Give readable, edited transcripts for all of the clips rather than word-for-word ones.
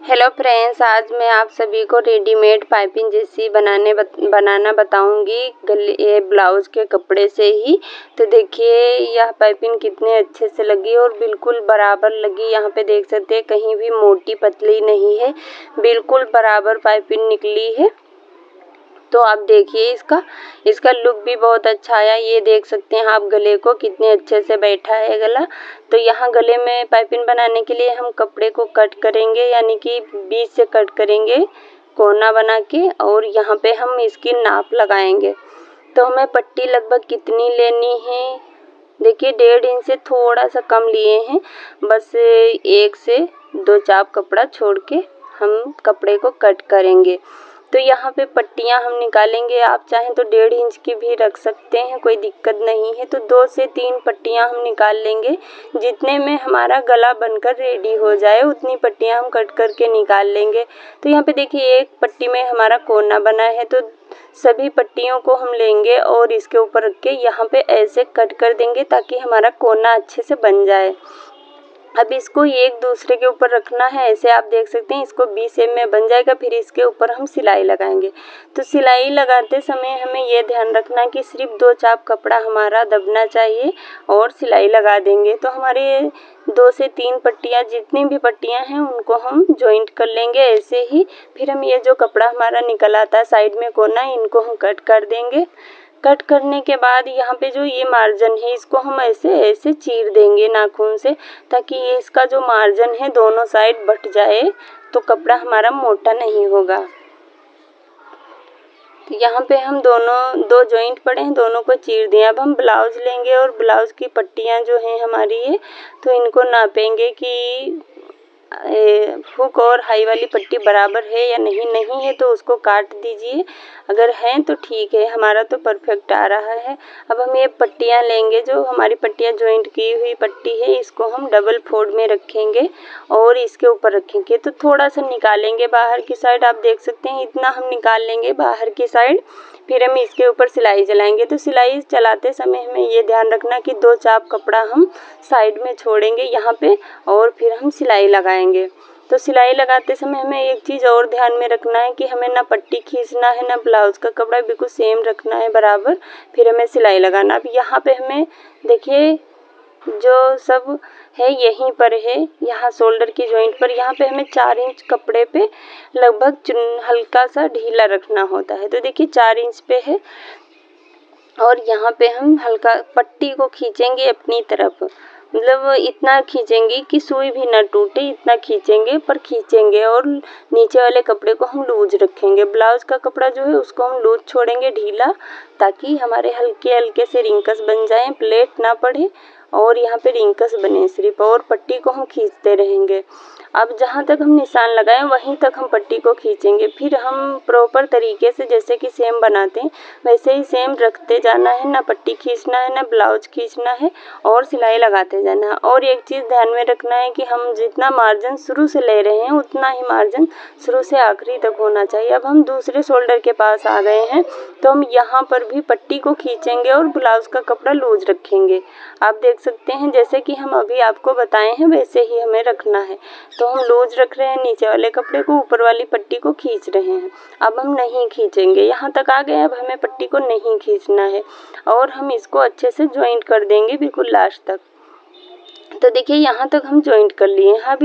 Hello friends, आज मैं आप सभी को रेडीमेड पाइपिंग जैसी बनाना बताऊंगी गले ये ब्लाउज के कपड़े से ही। तो देखिए यह पाइपिंग कितने अच्छे से लगी और बिल्कुल बराबर लगी। यहाँ पे देख सकते हैं कहीं भी मोटी पतली नहीं है, बिल्कुल बराबर पाइपिंग निकली है। तो आप देखिए इसका लुक भी बहुत अच्छा आया। ये देख सकते हैं आप गले को कितने अच्छे से बैठा है गला। तो यहाँ गले में पाइपिंग बनाने के लिए हम कपड़े को कट करेंगे, यानी कि बीच से कट करेंगे कोना बना के, और यहाँ पे हम इसकी नाप लगाएंगे। तो हमें पट्टी लगभग कितनी लेनी है, देखिए 1.5 इंच से थोड़ा सा कम लिए हैं। बस 1 से 2 चाप कपड़ा छोड़ के हम कपड़े को कट करेंगे। तो यहाँ पे पट्टियाँ हम निकालेंगे, आप चाहें तो 1.5 इंच की भी रख सकते हैं, कोई दिक्कत नहीं है। तो 2 से 3 पट्टियाँ हम निकाल लेंगे। जितने में हमारा गला बनकर रेडी हो जाए उतनी पट्टियाँ हम कट करके निकाल लेंगे। तो यहाँ पे देखिए एक पट्टी में हमारा कोना बना है, तो सभी पट्टियों को हम लेंगे और इसके ऊपर रख के यहाँ पे ऐसे कट कर देंगे ताकि हमारा कोना अच्छे से बन जाए। अब इसको एक दूसरे के ऊपर रखना है, ऐसे आप देख सकते हैं इसको बी शेप में बन जाएगा। फिर इसके ऊपर हम सिलाई लगाएंगे। तो सिलाई लगाते समय हमें ये ध्यान रखना कि सिर्फ 2 चाप कपड़ा हमारा दबना चाहिए और सिलाई लगा देंगे। तो हमारे 2 से 3 पट्टियाँ, जितनी भी पट्टियाँ हैं उनको हम जॉइंट कर लेंगे ऐसे ही। फिर हम ये जो कपड़ा हमारा निकल आता है साइड में कोना, इनको हम कट कर देंगे। कट करने के बाद यहाँ पे जो ये मार्जिन है इसको हम ऐसे चीर देंगे नाखून से, ताकि ये इसका जो मार्जिन है दोनों साइड बट जाए, तो कपड़ा हमारा मोटा नहीं होगा। तो यहाँ पे हम दो जॉइंट पड़े हैं, दोनों को चीर दिए। अब हम ब्लाउज लेंगे और ब्लाउज की पट्टियाँ जो हैं हमारी ये, तो इनको नापेंगे कि हुक और हाई वाली पट्टी बराबर है या नहीं है, तो उसको काट दीजिए। अगर है तो ठीक है, हमारा तो परफेक्ट आ रहा है। अब हम ये पट्टियाँ लेंगे, जो हमारी पट्टियाँ जॉइंट की हुई पट्टी है इसको हम डबल फोल्ड में रखेंगे और इसके ऊपर रखेंगे। तो थोड़ा सा निकालेंगे बाहर की साइड, आप देख सकते हैं इतना हम निकाल लेंगे बाहर की साइड। फिर हम इसके ऊपर सिलाई चलाएंगे। तो सिलाई चलाते समय हमें ये ध्यान रखना कि 2 चाप कपड़ा हम साइड में छोड़ेंगे यहाँ पे, और फिर हम सिलाई लगाएंगे। तो सिलाई लगाते समय हमें एक चीज़ और ध्यान में रखना है कि हमें ना पट्टी खींचना है ना ब्लाउज का कपड़ा, बिल्कुल सेम रखना है बराबर। फिर हमें सिलाई लगाना। अब यहाँ पे हमें देखिए जो सब है यहीं पर है, यहाँ शोल्डर की जॉइंट पर, यहाँ पे हमें 4 इंच कपड़े पे लगभग हल्का सा ढीला रखना होता है। तो देखिए 4 इंच पे है और यहाँ पे हम हल्का पट्टी को खींचेंगे अपनी तरफ, मतलब इतना खींचेंगे कि सुई भी ना टूटे, इतना खींचेंगे पर खींचेंगे। और नीचे वाले कपड़े को हम लूज रखेंगे। ब्लाउज का कपड़ा जो है उसको हम लूज छोड़ेंगे ढीला, ताकि हमारे हल्के हल्के से रिंकस बन जाएं, प्लेट ना पड़े और यहाँ पे रिंकस बने सिर्फ। और पट्टी को हम खींचते रहेंगे। अब जहाँ तक हम निशान लगाएं वहीं तक हम पट्टी को खींचेंगे। फिर हम प्रॉपर तरीके से जैसे कि सेम बनाते हैं वैसे ही सेम रखते जाना है, ना पट्टी खींचना है ना ब्लाउज खींचना है, और सिलाई लगाते जाना है। और एक चीज़ ध्यान में रखना है कि हम जितना मार्जिन शुरू से ले रहे हैं उतना ही मार्जिन शुरू से आखिरी तक होना चाहिए। अब हम दूसरे शोल्डर के पास आ गए हैं, तो हम यहाँ पर भी पट्टी को खींचेंगे और ब्लाउज का कपड़ा लूज रखेंगे। आप देख सकते हैं जैसे कि हम अभी आपको बताए हैं वैसे ही हमें रखना है। तो हम लूज रख रहे हैं नीचे वाले कपड़े को, ऊपर वाली पट्टी को खींच रहे हैं। अब हम नहीं खींचेंगे, यहाँ तक आ गए। अब हमें पट्टी को नहीं खींचना है और हम इसको अच्छे से जॉइंट कर देंगे बिल्कुल लास्ट तक। तो देखिए यहाँ तक हम जॉइंट कर लिए हैं। अब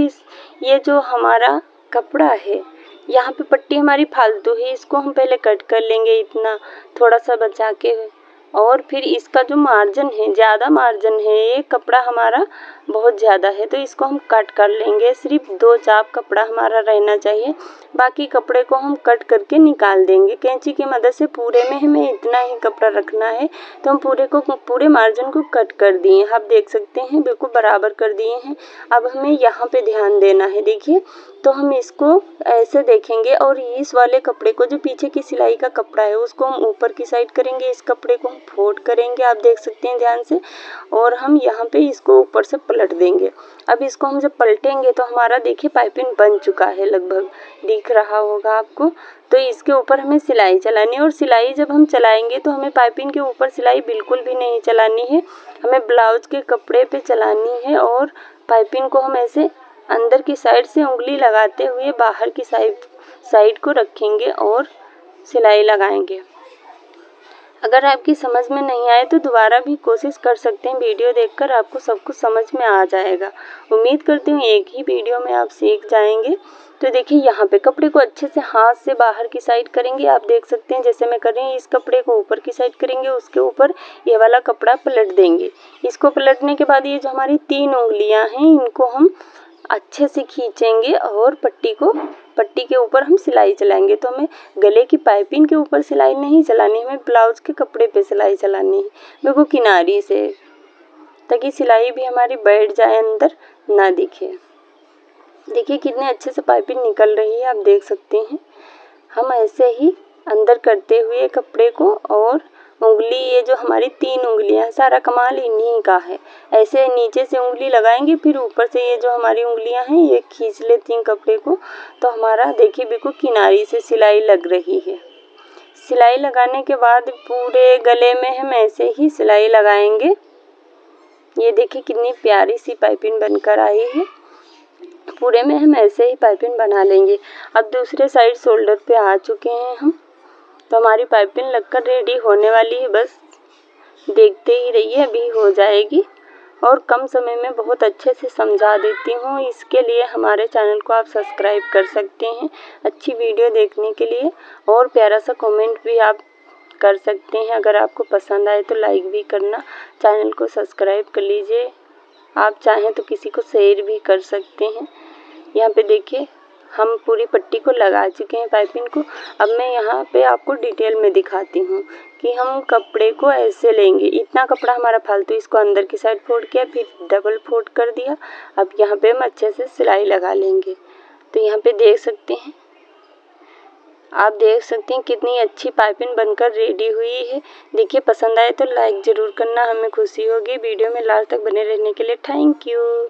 ये जो हमारा कपड़ा है यहाँ पे पट्टी हमारी फालतू है, इसको हम पहले कट कर लेंगे इतना थोड़ा सा बचा के। और फिर इसका जो मार्जिन है, ज़्यादा मार्जिन है, ये कपड़ा हमारा बहुत ज़्यादा है, तो इसको हम कट कर लेंगे। सिर्फ 2 चाप कपड़ा हमारा रहना चाहिए, बाकी कपड़े को हम कट करके निकाल देंगे कैंची की मदद से। पूरे में हमें इतना ही कपड़ा रखना है, तो हम पूरे मार्जिन को कट कर दिए। आप देख सकते हैं बिल्कुल बराबर कर दिए हैं। अब हमें यहाँ पे ध्यान देना है, देखिए। तो हम इसको ऐसे देखेंगे और इस वाले कपड़े को, जो पीछे की सिलाई का कपड़ा है, उसको हम ऊपर की साइड करेंगे। इस कपड़े को हम फोल्ड करेंगे, आप देख सकते हैं ध्यान से, और हम यहाँ पे इसको ऊपर से पलट देंगे। अब इसको हम जब पलटेंगे तो हमारा देखिए पाइपिंग बन चुका है, लगभग दिख रहा होगा आपको। तो इसके ऊपर हमें सिलाई चलानी है, और सिलाई जब हम चलाएंगे तो हमें पाइपिंग के ऊपर सिलाई बिल्कुल भी नहीं चलानी है, हमें ब्लाउज के कपड़े पे चलानी है। और पाइपिंग को हम ऐसे अंदर की साइड से उंगली लगाते हुए बाहर की साइड को रखेंगे और सिलाई लगाएंगे। अगर आपकी समझ में नहीं आए तो दोबारा भी कोशिश कर सकते हैं, वीडियो देखकर आपको सब कुछ समझ में आ जाएगा। उम्मीद करती हूँ एक ही वीडियो में आप सीख जाएंगे। तो देखिए यहाँ पे कपड़े को अच्छे से हाथ से बाहर की साइड करेंगे। आप देख सकते हैं जैसे मैं कर रही हूँ, इस कपड़े को ऊपर की साइड करेंगे, उसके ऊपर ये वाला कपड़ा पलट देंगे। इसको पलटने के बाद ये जो हमारी 3 उंगलियां हैं इनको हम अच्छे से खींचेंगे और पट्टी के ऊपर हम सिलाई चलाएंगे। तो हमें गले की पाइपिंग के ऊपर सिलाई नहीं चलानी, हमें ब्लाउज के कपड़े पे सिलाई चलानी है, बिल्कुल किनारी से, ताकि सिलाई भी हमारी बैठ जाए, अंदर ना दिखे। देखिए कितने अच्छे से पाइपिंग निकल रही है, आप देख सकते हैं। हम ऐसे ही अंदर करते हुए कपड़े को, और उंगली ये जो हमारी 3 उंगलियां, सारा कमाल इन्हीं का है। ऐसे नीचे से उंगली लगाएंगे, फिर ऊपर से ये जो हमारी उंगलियां हैं ये खींच लेती हैं कपड़े को, तो हमारा देखिए बिल्कुल किनारी से सिलाई लग रही है। सिलाई लगाने के बाद पूरे गले में हम ऐसे ही सिलाई लगाएंगे। ये देखिए कितनी प्यारी सी पाइपिंग बनकर आई है। पूरे में हम ऐसे ही पाइपिंग बना लेंगे। अब दूसरे साइड शोल्डर पे आ चुके हैं हम, तो हमारी पाइपिंग लगकर रेडी होने वाली है। बस देखते ही रहिए, अभी हो जाएगी और कम समय में बहुत अच्छे से समझा देती हूँ। इसके लिए हमारे चैनल को आप सब्सक्राइब कर सकते हैं अच्छी वीडियो देखने के लिए, और प्यारा सा कमेंट भी आप कर सकते हैं। अगर आपको पसंद आए तो लाइक भी करना, चैनल को सब्सक्राइब कर लीजिए। आप चाहें तो किसी को शेयर भी कर सकते हैं। यहाँ पे देखिए हम पूरी पट्टी को लगा चुके हैं पाइपिंग को। अब मैं यहाँ पे आपको डिटेल में दिखाती हूँ कि हम कपड़े को ऐसे लेंगे। इतना कपड़ा हमारा फालतू, इसको अंदर की साइड फोल्ड किया, फिर डबल फोल्ड कर दिया। अब यहाँ पे हम अच्छे से सिलाई लगा लेंगे। तो यहाँ पे देख सकते हैं, आप देख सकते हैं कितनी अच्छी पाइपिंग बनकर रेडी हुई है। देखिए पसंद आए तो लाइक ज़रूर करना, हमें खुशी होगी। वीडियो में लास्ट तक बने रहने के लिए थैंक यू।